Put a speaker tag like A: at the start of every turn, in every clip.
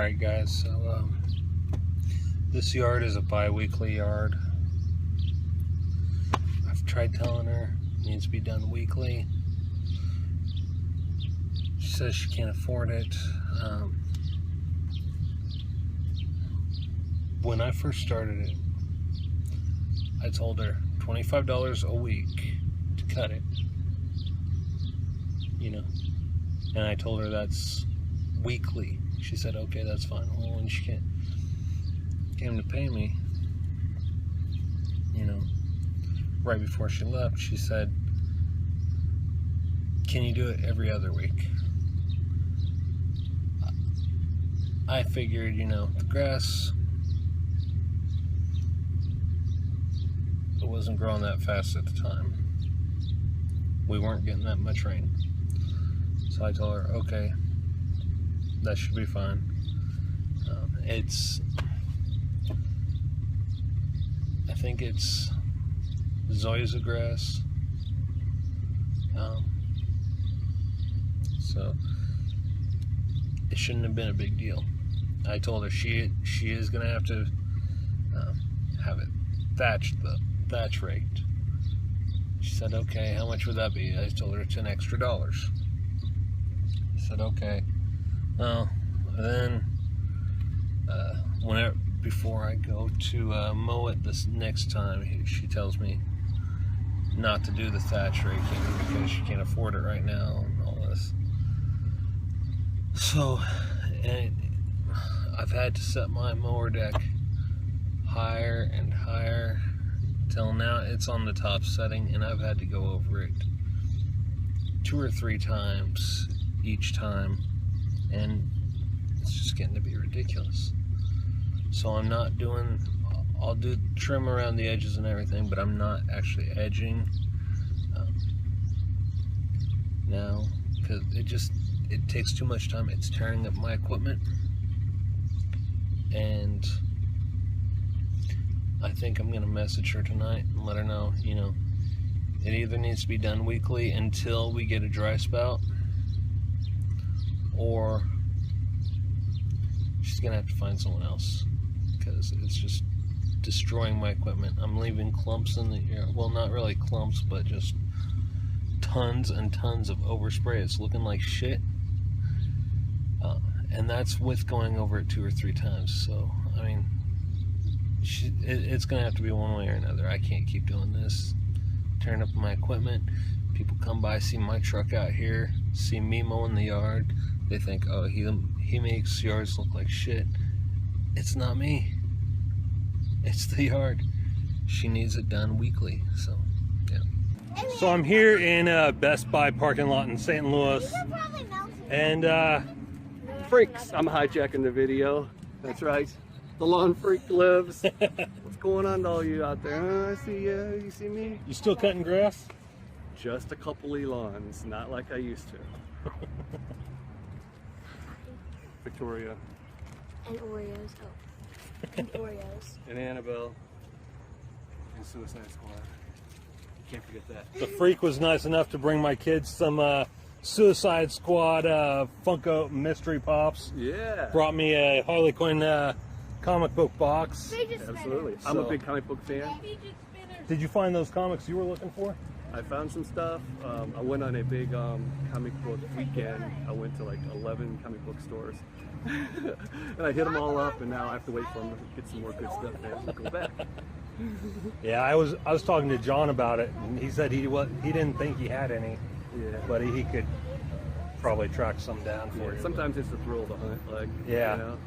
A: Alright guys, so this yard is a bi-weekly yard. I've tried telling her it needs to be done weekly. She says she can't afford it. When I first started it, I told her $25 a week to cut it, you know, and I told her that's weekly. She said, okay, that's fine. Well, when she came to pay me, you know, right before she left, she said, can you do it every other week? I figured, you know, the grass, it wasn't growing that fast at the time. We weren't getting that much rain. So I told her, okay, that should be fine. I think it's zoysia grass. So it shouldn't have been a big deal. I told her she is gonna have to have it thatched, the thatch raked. She said, okay, how much would that be? I told her it's an extra $. I said, okay. Well, then before I go to mow it this next time, she tells me not to do the thatch raking because she can't afford it right now and all this. So, I've had to set my mower deck higher and higher till now it's on the top setting, and I've had to go over it 2 or 3 times each time, and it's just getting to be ridiculous. So I'm not doing, I'll do trim around the edges and everything, but I'm not actually edging now, because it takes too much time. It's tearing up my equipment, and I think I'm gonna message her tonight and let her know, you know, it either needs to be done weekly until we get a dry spout, or she's gonna have to find someone else, because it's just destroying my equipment. I'm leaving clumps in the air. Well, not really clumps, but just tons and tons of overspray. It's looking like shit, and that's with going over it 2 or 3 times. So I mean, it's gonna have to be one way or another. I can't keep doing this, tearing up my equipment. People come by, see my truck out here, see me mowing the yard, they think, oh, he makes yards look like shit. It's not me, it's the yard. She needs it done weekly. So yeah. So I'm here in Best Buy parking lot in St. Louis, and
B: freaks, I'm hijacking the video. That's right, the lawn freak lives. What's going on to all you out there? I see you. You see me?
A: You still cutting grass?
B: Just a couple of lawns, not like I used to. Victoria.
C: And Oreos. Oh. And Oreos.
B: And Annabelle. And Suicide Squad. Can't forget that.
A: The freak was nice enough to bring my kids some Suicide Squad Funko Mystery Pops.
B: Yeah.
A: Brought me a Harley Quinn comic book box.
B: Absolutely. I'm a big comic book fan.
A: Did you find those comics you were looking for?
B: I found some stuff. I went on a big comic book weekend. I went to like 11 comic book stores. And I hit them all up, and now I have to wait for them to get some more good stuff there and go back.
A: Yeah, I was talking to John about it, and he said he didn't think he had any, but he could probably track some down for you.
B: Sometimes it's a thrill to hunt, like,
A: yeah,
B: you know?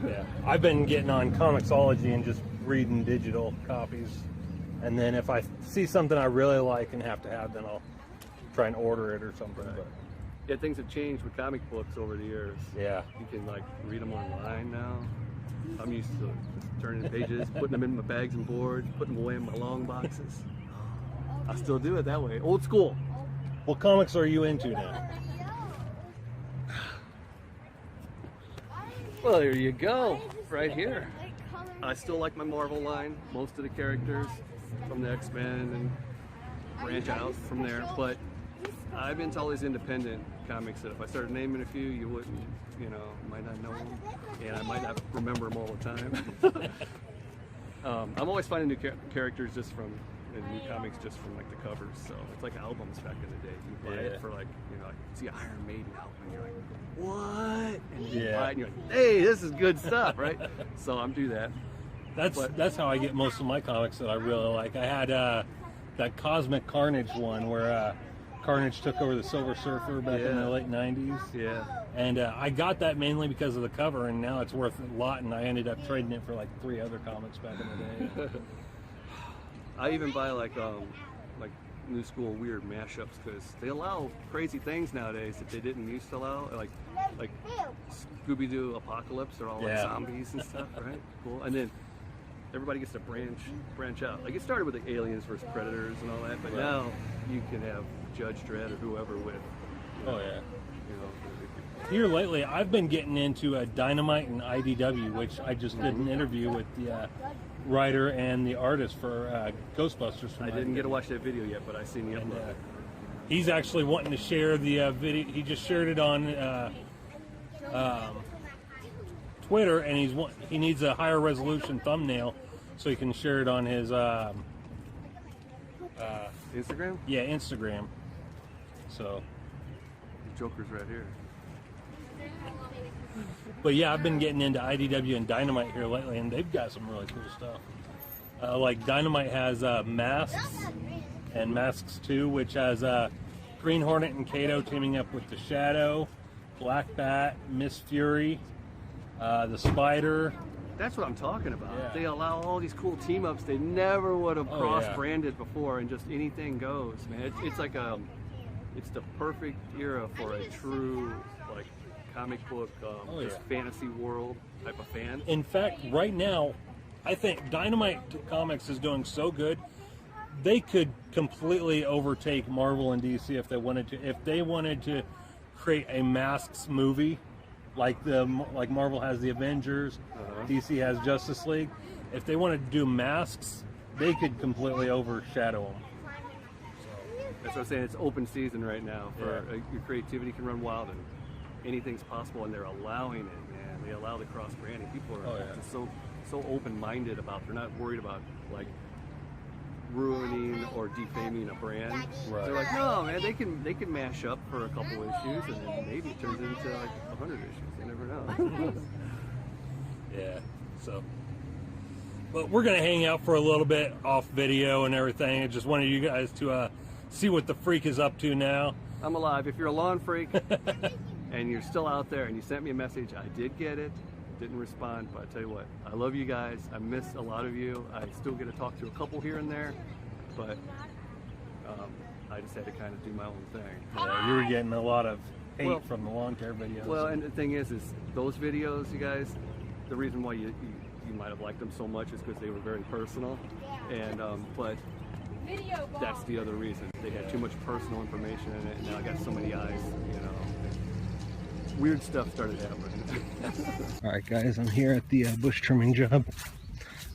A: Yeah. I've been getting on Comixology and just reading digital copies, and then if I see something I really like and have to have, then I'll try and order it or something.
B: Right.
A: But
B: yeah, things have changed with comic books over the years.
A: yeah,
B: you can like read them online now. I'm used to just turning pages, putting them in my bags and boards, putting them away in my long boxes. I still do it that way, old school.
A: What comics are you into now?
B: Well, there you go, right here. I still like my Marvel line, most of the characters from the X-Men, and branch out from there, but I've been to all these independent comics that if I started naming a few, you wouldn't, might not know them, and I might not remember them all the time. I'm always finding new characters just from, and new comics just from like the covers. So it's like albums back in the day. You buy it for like, like see an Iron Maiden album, and you're like, what? And you buy it, and you're like, hey, this is good stuff, right? So I'm do that.
A: That's how I get most of my comics that I really like. I had that Cosmic Carnage one where Carnage took over the Silver Surfer back in the late 90s.
B: Yeah.
A: And I got that mainly because of the cover, and now it's worth a lot, and I ended up trading it for like 3 other comics back in the day.
B: I even buy like new school weird mashups because they allow crazy things nowadays that they didn't used to allow. Like Scooby-Doo Apocalypse, they're all like zombies and stuff, right? Cool. And then everybody gets to branch out. Like it started with the Aliens versus Predators and all that, but now you can have Judge Dredd or whoever with.
A: Here lately, I've been getting into Dynamite and IDW, which I just did an interview with the writer and the artist for Ghostbusters.
B: I didn't get to watch that video yet, but I seen the upload.
A: He's actually wanting to share the video. He just shared it on Twitter, and he needs a higher resolution thumbnail so he can share it on his
B: Instagram.
A: Yeah, Instagram. So
B: Joker's right here.
A: But yeah, I've been getting into IDW and Dynamite here lately, and they've got some really cool stuff. Like Dynamite has Masks and Masks 2, which has Green Hornet and Kato teaming up with the Shadow, Black Bat, Miss Fury, the Spider.
B: That's what I'm talking about.
A: Yeah.
B: They allow all these cool team ups they never would have cross-branded before, and just anything goes, man. It's like it's the perfect era for a true like comic book, just fantasy world type of fan.
A: In fact, right now, I think Dynamite Comics is doing so good, they could completely overtake Marvel and DC if they wanted to. If they wanted to create a Masks movie, like Marvel has the Avengers, DC has Justice League. If they wanted to do Masks, they could completely overshadow them.
B: That's what I'm saying. It's open season right now. For your creativity can run wild, and anything's possible. And they're allowing it, man. They allow the cross branding. People are just so open-minded about. They're not worried about like ruining or defaming a brand.
A: Right.
B: They're like, no, man. They can mash up for a couple issues, and then maybe it turns into like 100 issues. You never know.
A: Yeah. So. But we're gonna hang out for a little bit off video and everything. I just wanted you guys to see what the freak is up to now.
B: I'm alive. If you're a lawn freak and you're still out there and you sent me a message, I did get it. Didn't respond, but I tell you what, I love you guys. I miss a lot of you. I still get to talk to a couple here and there, but I just had to kind of do my own thing.
A: Yeah, you were getting a lot of hate from the lawn care videos.
B: Well, and the thing is those videos, you guys, the reason why you might have liked them so much is because they were very personal, and but that's the other reason. They had too much personal information in it, and now I got so many eyes, Weird stuff started happening.
A: Alright guys, I'm here at the bush trimming job.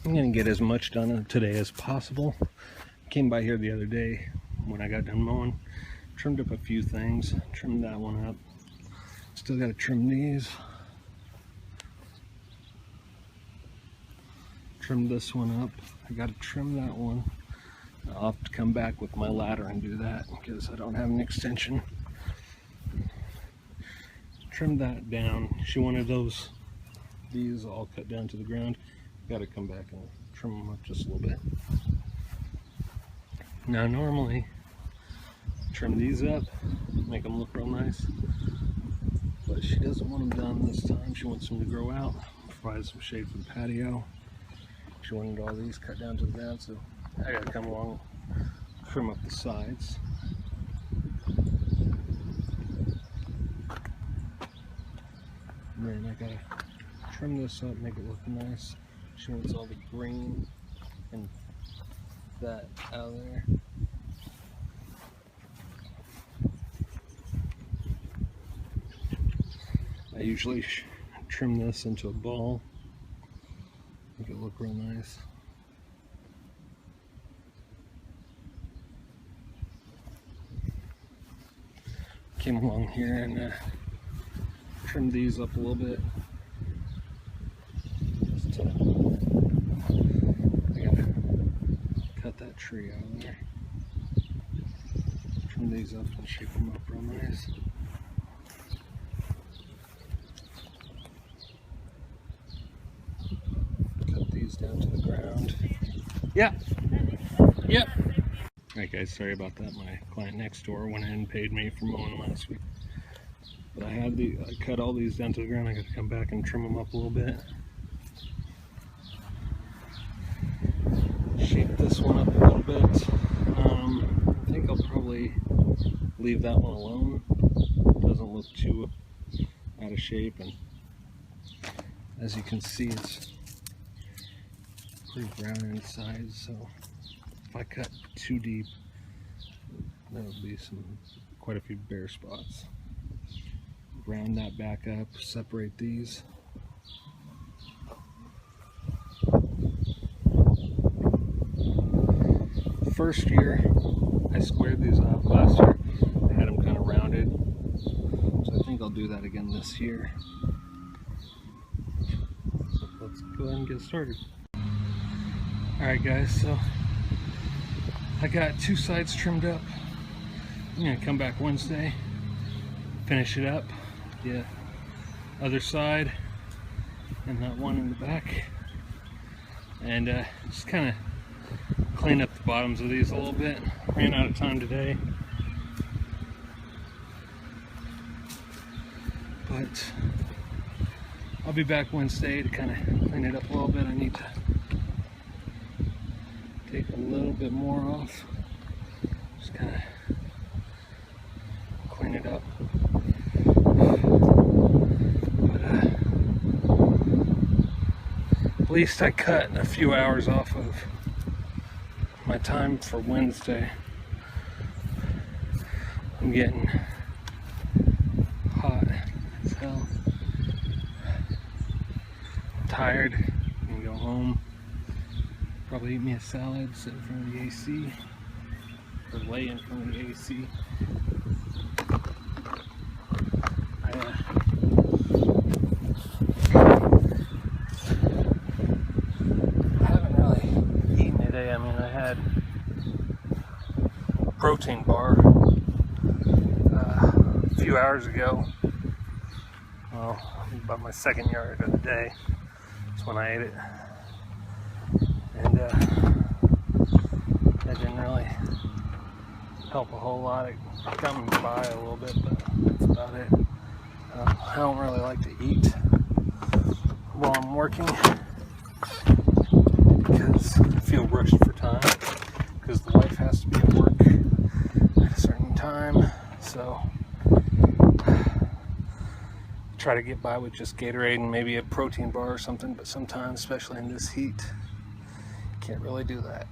A: I'm going to get as much done today as possible. Came by here the other day when I got done mowing. Trimmed up a few things. Trimmed that one up. Still got to trim these. Trimmed this one up. I got to trim that one. I'll have to come back with my ladder and do that because I don't have an extension. Trim that down. She wanted these all cut down to the ground. Got to come back and trim them up just a little bit. Now normally trim these up, make them look real nice, but she doesn't want them done this time. She wants them to grow out, provide some shade for the patio. She wanted all these cut down to the ground, so I got to come along, trim up the sides. And then I gotta trim this up, make it look nice. She wants all the green and that out of there. I usually trim this into a ball, make it look real nice. came along here and trimmed these up a little bit. Just, I gotta cut that tree out of there. Trim these up and shape them up real nice. Cut these down to the ground. Yeah. Yep. Alright guys, sorry about that. My client next door went in and paid me for mowing last week. But I cut all these down to the ground. I gotta come back and trim them up a little bit. Shape this one up a little bit. I think I'll probably leave that one alone. It doesn't look too out of shape, and as you can see, it's pretty brown inside, so if I cut too deep, there will be quite a few bare spots. Round that back up, separate these. The first year I squared these off. Last year I had them kind of rounded, so I think I'll do that again this year. So let's go ahead and get started. Alright guys, so I got two sides trimmed up. I'm going to come back Wednesday, finish it up, the other side and that one in the back, and just kind of clean up the bottoms of these a little bit. Ran out of time today, but I'll be back Wednesday to kind of clean it up a little bit. I need to take a little bit more off, just kind of clean it up. But at least I cut a few hours off of my time for Wednesday. I'm getting hot as hell. Tired. I'm gonna go home. Probably eat me a salad, sit in front of the AC, or lay in front of the AC. I haven't really eaten today. I mean, I had a protein bar a few hours ago. Well, about my second yard of the day. That's when I ate it. And that didn't really help a whole lot. It got me by a little bit, but that's about it. I don't really like to eat while I'm working because I feel rushed for time, because the wife has to be at work at a certain time, so try to get by with just Gatorade and maybe a protein bar or something, but sometimes, especially in this heat, can't really do that.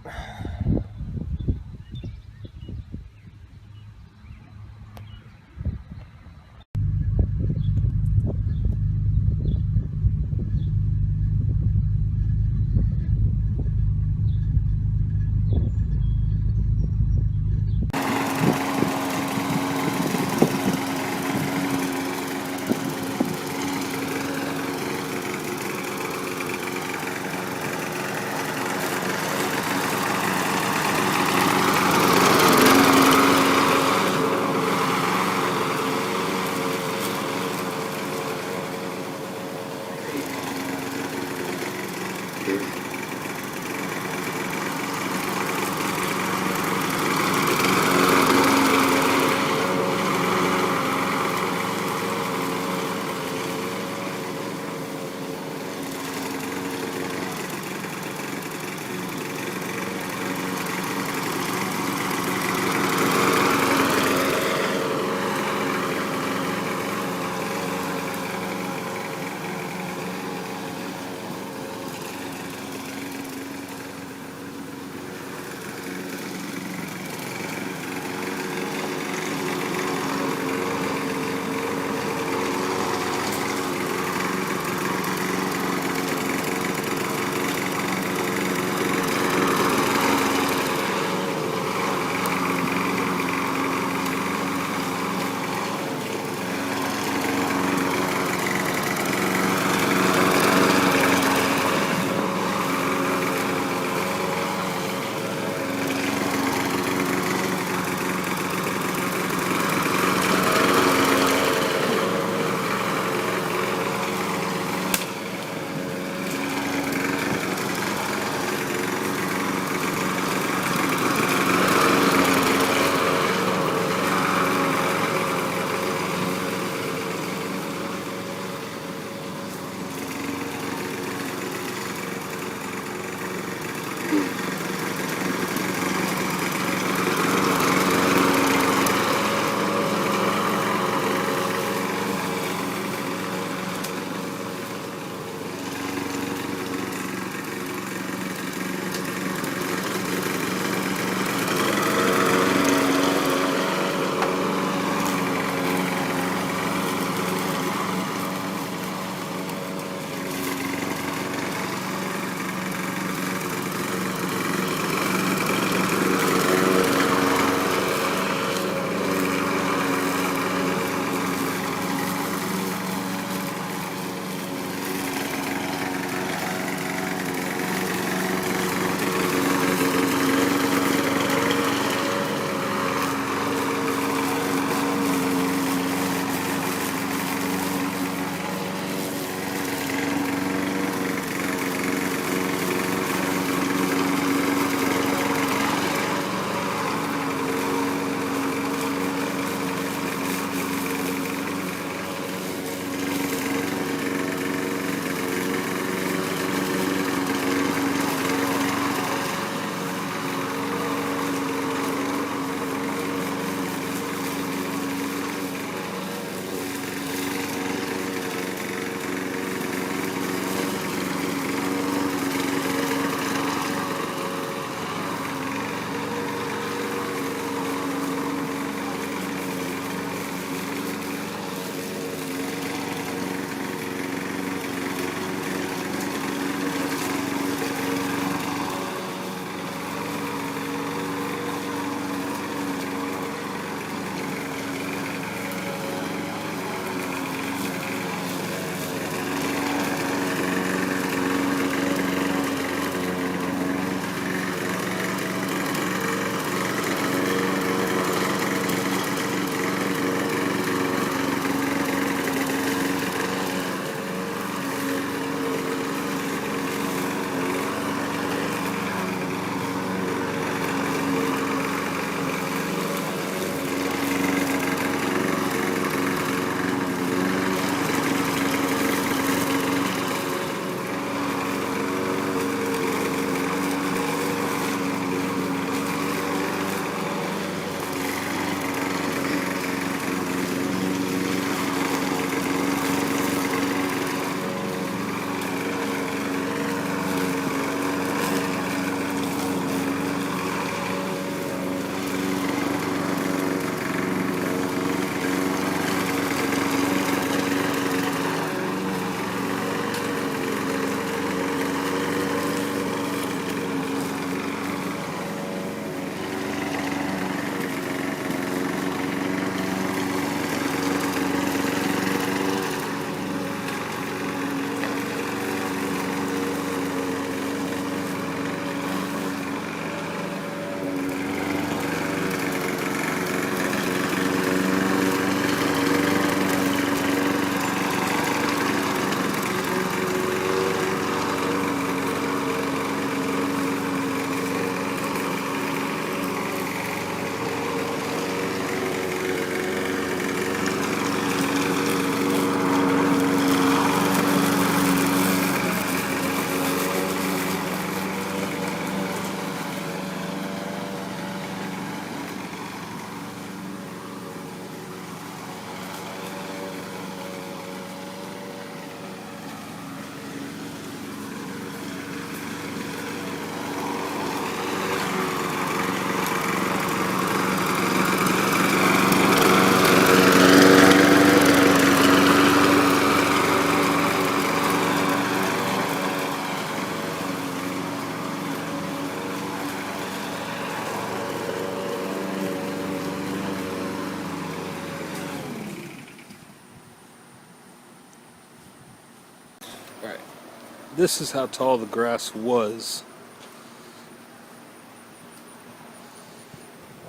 A: this is how tall the grass was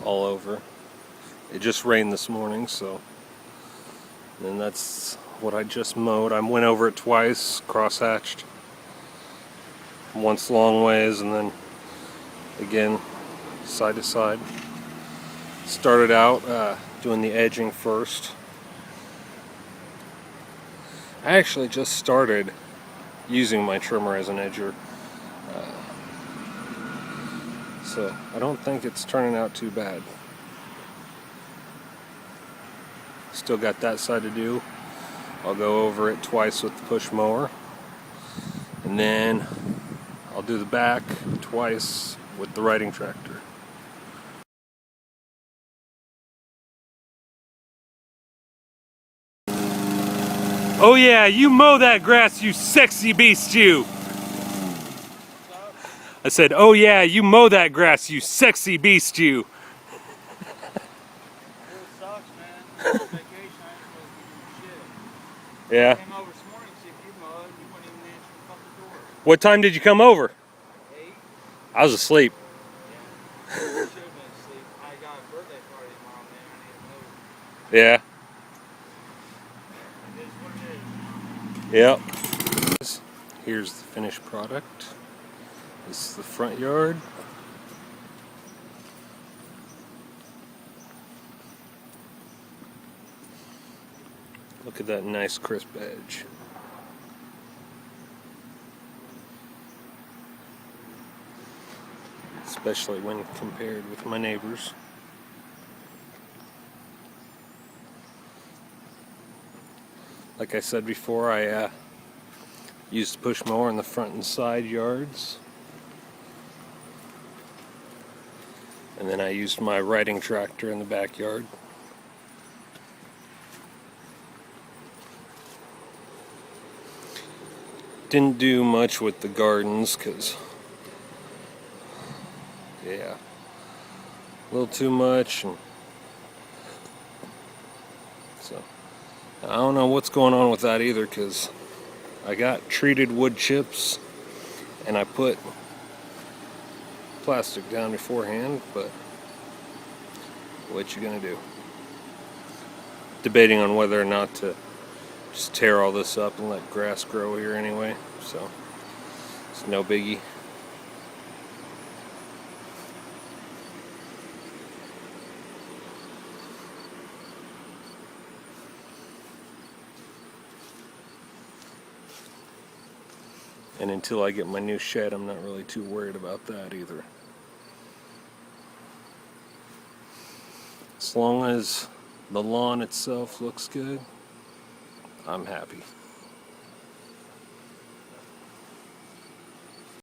A: all over. It just rained this morning, so. And that's what I just mowed. I went over it twice, cross-hatched. Once long ways and then again side to side. Started out doing the edging first. I actually just started using my trimmer as an edger. So I don't think it's turning out too bad. Still got that side to do. I'll go over it twice with the push mower. And then I'll do the back twice with the riding tractor. Oh yeah, you mow that grass, you sexy beast, you! I said, oh yeah, you mow that grass, you sexy beast, you!
D: It sucks, man. Vacation, I ain't supposed to do shit.
A: Yeah.
D: I came over this morning to see if you mowed, you wouldn't even answer the fucking door.
A: What time did you come over?
D: 8?
A: I was asleep.
D: Yeah. I should have been asleep. I got a birthday party tomorrow, man. I need to move.
A: Yeah.
D: It is what it is.
A: Yep. Here's the finished product. This is the front yard. Look at that nice crisp edge. Especially when compared with my neighbors. Like I said before, I used the push mower in the front and side yards. And then I used my riding tractor in the backyard. Didn't do much with the gardens because, yeah, a little too much. And so I don't know what's going on with that either, because I got treated wood chips and I put plastic down beforehand, but what you gonna do? Debating on whether or not to just tear all this up and let grass grow here anyway, so it's no biggie. And until I get my new shed, I'm not really too worried about that either. As long as the lawn itself looks good, I'm happy.